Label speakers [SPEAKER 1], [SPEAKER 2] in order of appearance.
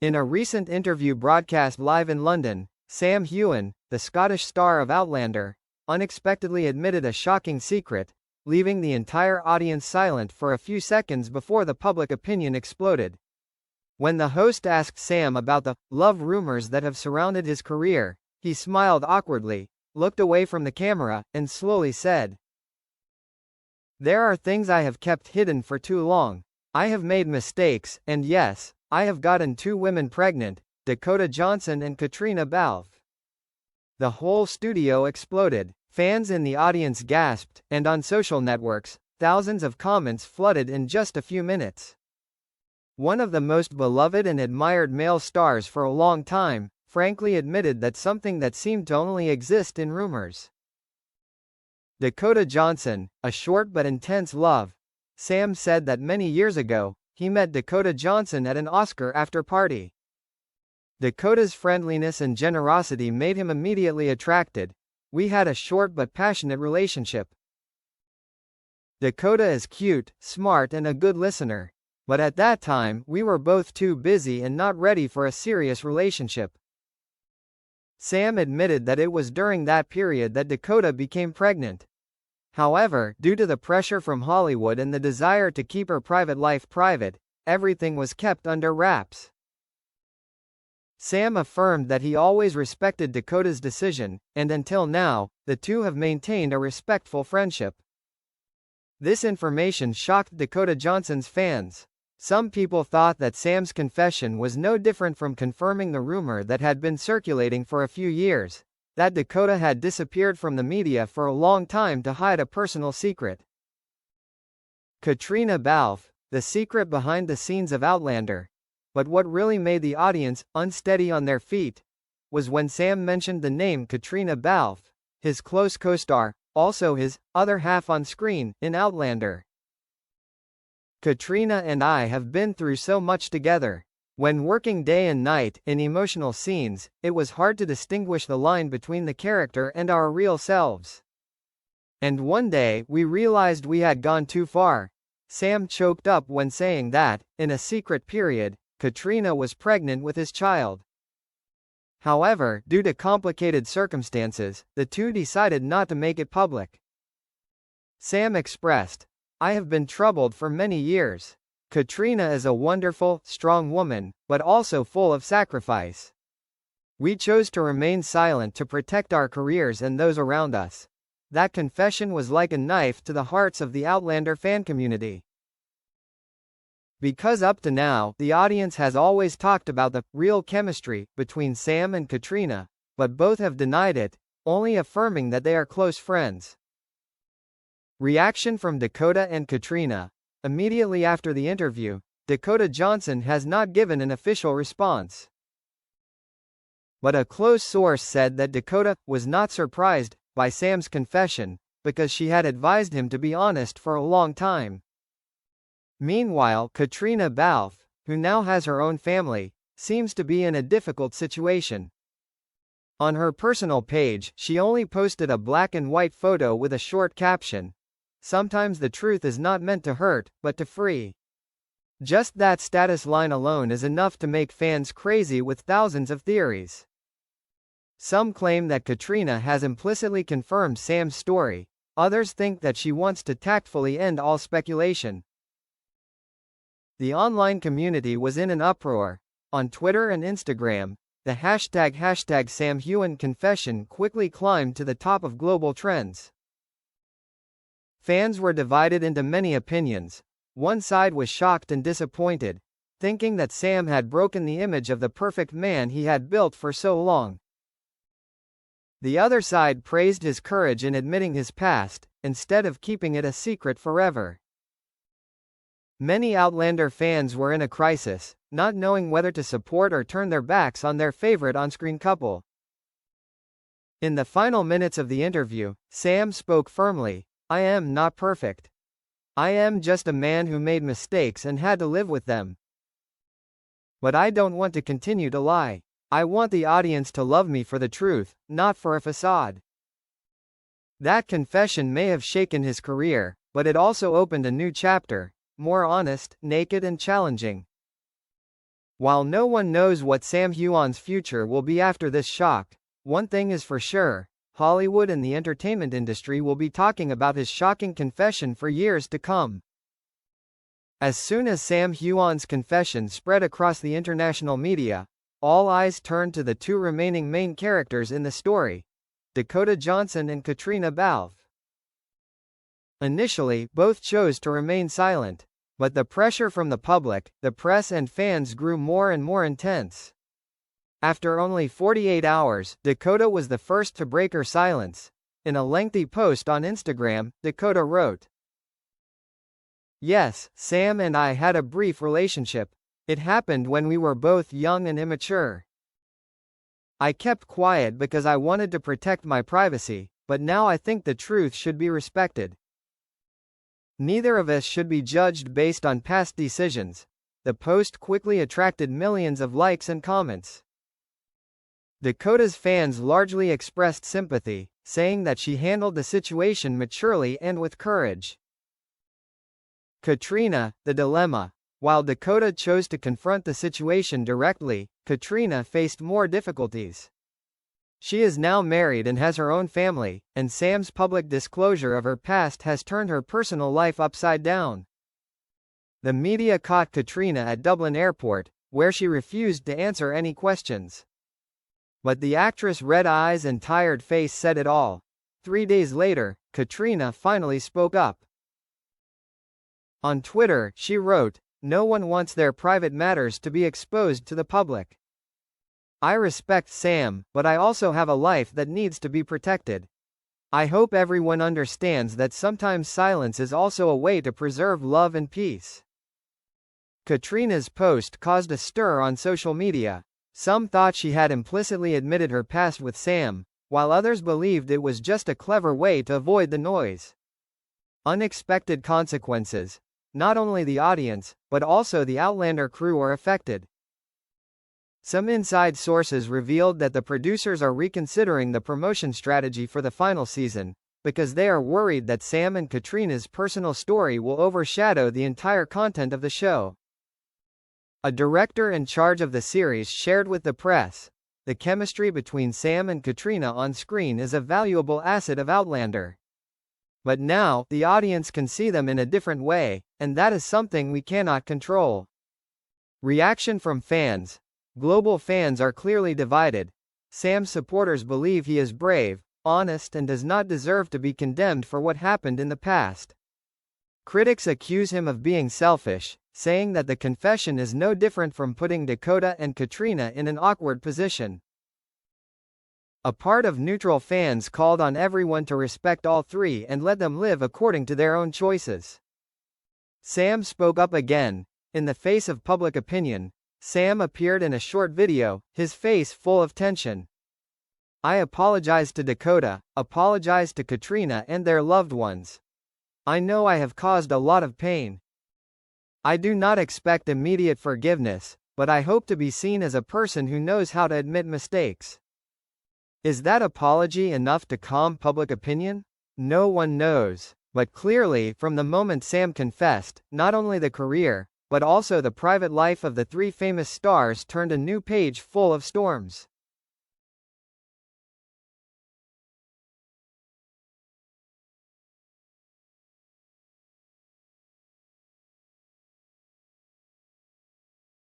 [SPEAKER 1] In a recent interview broadcast live in London, Sam Heughan, the Scottish star of Outlander, unexpectedly admitted a shocking secret, leaving the entire audience silent for a few seconds before the public opinion exploded. When the host asked Sam about the love rumors that have surrounded his career, he smiled awkwardly, looked away from the camera, and slowly said, "There are things I have kept hidden for too long. I have made mistakes, and yes, I have gotten 2 women pregnant, Dakota Johnson and Caitriona Balfe." The whole studio exploded. Fans in the audience gasped, and on social networks, thousands of comments flooded in just a few minutes. One of the most beloved and admired male stars for a long time, frankly admitted that something that seemed to only exist in rumors. Dakota Johnson, a short but intense love. Sam said that many years ago, he met Dakota Johnson at an Oscar after party. Dakota's friendliness and generosity made him immediately attracted. "We had a short but passionate relationship. Dakota is cute, smart and a good listener. But at that time, we were both too busy and not ready for a serious relationship." Sam admitted that it was during that period that Dakota became pregnant. However, due to the pressure from Hollywood and the desire to keep her private life private, everything was kept under wraps. Sam affirmed that he always respected Dakota's decision, and until now, the two have maintained a respectful friendship. This information shocked Dakota Johnson's fans. Some people thought that Sam's confession was no different from confirming the rumor that had been circulating for a few years, that Dakota had disappeared from the media for a long time to hide a personal secret. Caitriona Balfe, the secret behind the scenes of Outlander. But what really made the audience unsteady on their feet was when Sam mentioned the name Caitriona Balfe, his close co-star, also his other half on screen in Outlander. "Caitriona and I have been through so much together. When working day and night in emotional scenes, it was hard to distinguish the line between the character and our real selves. And one day, we realized we had gone too far." Sam choked up when saying that, in a secret period, Caitriona was pregnant with his child. However, due to complicated circumstances, the two decided not to make it public. Sam expressed, "I have been troubled for many years. Caitriona is a wonderful, strong woman, but also full of sacrifice. We chose to remain silent to protect our careers and those around us." That confession was like a knife to the hearts of the Outlander fan community. Because up to now, the audience has always talked about the real chemistry between Sam and Caitriona, but both have denied it, only affirming that they are close friends. Reaction from Dakota and Caitriona. Immediately after the interview, Dakota Johnson has not given an official response. But a close source said that Dakota was not surprised by Sam's confession, because she had advised him to be honest for a long time. Meanwhile, Caitriona Balfe, who now has her own family, seems to be in a difficult situation. On her personal page, she only posted a black and white photo with a short caption, "Sometimes the truth is not meant to hurt, but to free." Just that status line alone is enough to make fans crazy with thousands of theories. Some claim that Caitriona has implicitly confirmed Sam's story. Others think that she wants to tactfully end all speculation. The online community was in an uproar. On Twitter and Instagram, the hashtag #SamHeughanConfession quickly climbed to the top of global trends. Fans were divided into many opinions. One side was shocked and disappointed, thinking that Sam had broken the image of the perfect man he had built for so long. The other side praised his courage in admitting his past, instead of keeping it a secret forever. Many Outlander fans were in a crisis, not knowing whether to support or turn their backs on their favorite on-screen couple. In the final minutes of the interview, Sam spoke firmly, "I am not perfect. I am just a man who made mistakes and had to live with them. But I don't want to continue to lie. I want the audience to love me for the truth, not for a facade." That confession may have shaken his career, but it also opened a new chapter, more honest, naked and challenging. While no one knows what Sam Heughan's future will be after this shock, one thing is for sure: Hollywood and the entertainment industry will be talking about his shocking confession for years to come. As soon as Sam Heughan's confession spread across the international media, all eyes turned to the two remaining main characters in the story, Dakota Johnson and Caitriona Balfe. Initially, both chose to remain silent, but the pressure from the public, the press and fans grew more and more intense. After only 48 hours, Dakota was the first to break her silence. In a lengthy post on Instagram, Dakota wrote, "Yes, Sam and I had a brief relationship. It happened when we were both young and immature. I kept quiet because I wanted to protect my privacy, but now I think the truth should be respected. Neither of us should be judged based on past decisions." The post quickly attracted millions of likes and comments. Dakota's fans largely expressed sympathy, saying that she handled the situation maturely and with courage. Caitriona, the dilemma. While Dakota chose to confront the situation directly, Caitriona faced more difficulties. She is now married and has her own family, and Sam's public disclosure of her past has turned her personal life upside down. The media caught Caitriona at Dublin Airport, where she refused to answer any questions. But the actress' red eyes and tired face said it all. 3 days later, Caitriona finally spoke up. On Twitter, she wrote, "No one wants their private matters to be exposed to the public. I respect Sam, but I also have a life that needs to be protected. I hope everyone understands that sometimes silence is also a way to preserve love and peace." Caitriona's post caused a stir on social media. Some thought she had implicitly admitted her past with Sam, while others believed it was just a clever way to avoid the noise. Unexpected consequences. Not only the audience, but also the Outlander crew are affected. Some inside sources revealed that the producers are reconsidering the promotion strategy for the final season, because they are worried that Sam and Caitriona's personal story will overshadow the entire content of the show. A director in charge of the series shared with the press, "The chemistry between Sam and Caitriona on screen is a valuable asset of Outlander. But now, the audience can see them in a different way, and that is something we cannot control." Reaction from fans. Global fans are clearly divided. Sam's supporters believe he is brave, honest and does not deserve to be condemned for what happened in the past. Critics accuse him of being selfish, saying that the confession is no different from putting Dakota and Caitriona in an awkward position. A part of neutral fans called on everyone to respect all three and let them live according to their own choices. Sam spoke up again. In the face of public opinion, Sam appeared in a short video, his face full of tension. "I apologize to Dakota, apologize to Caitriona and their loved ones. I know I have caused a lot of pain. I do not expect immediate forgiveness, but I hope to be seen as a person who knows how to admit mistakes." Is that apology enough to calm public opinion? No one knows. But clearly, from the moment Sam confessed, not only the career, but also the private life of the three famous stars turned a new page full of storms.